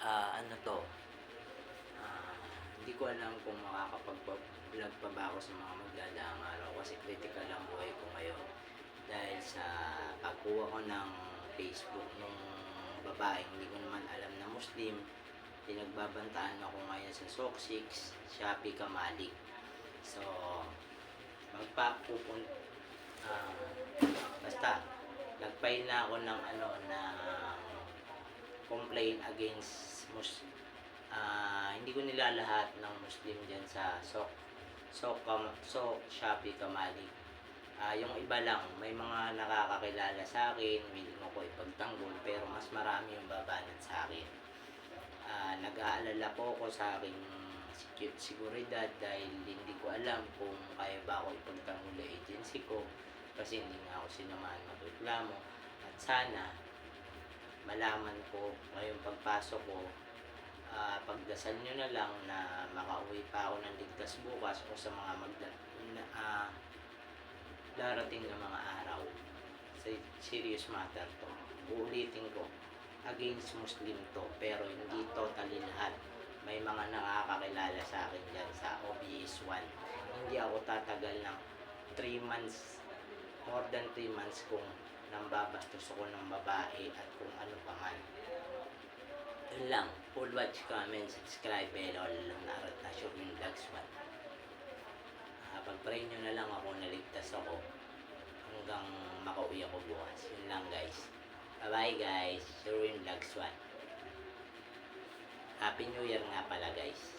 Ano 'to, ah, hindi ko alam kung makakapagpa-vlog pa ba ako sa mga magdadaang araw kasi kritikal ang buhay ko ngayon. Dahil sa pagkuha ko ng Facebook nung babaeng hindi ko naman alam na Muslim, pinagbabantaan ako ngayon sa SOC 6, Shopee Kamalik. So, magpapupun ah, basta nag-file na ako ng ng complaint against hindi ko nilalahat ng Muslim diyan sa Shopee Kamalik. Yung iba lang, may mga nakakakilala sa akin, willing ako ipagtanggol, pero mas marami yung babanat sa akin. Nag-aalala po ako sa aking seguridad dahil hindi ko alam kung kaya ba ako ipagtanggol sa agency ko kasi hindi nga ako sinamahan magreklamo. At sana malaman ko ngayong pagpasok ko, pagdasal nyo na lang na makauwi pa ako ng ligtas bukas o sa mga darating na mga araw. Serious matter to. Uulitin ko, against Muslim to, pero hindi totally lahat. May mga nakakakilala sa akin dyan sa OBS 1. Hindi ako tatagal ng 3 months, more than 3 months kung nambabastos ako ng babae at kung ano pa man. Yun lang. Full watch, comment, subscribe, bell, all lang na arat na sure yung vlogs 1. Pag-pray nyo na lang ako, naligtas ako hanggang makauwi ako bukas. Yun lang guys. Bye bye guys. Sure yung vlogs 1. Happy New Year nga pala guys.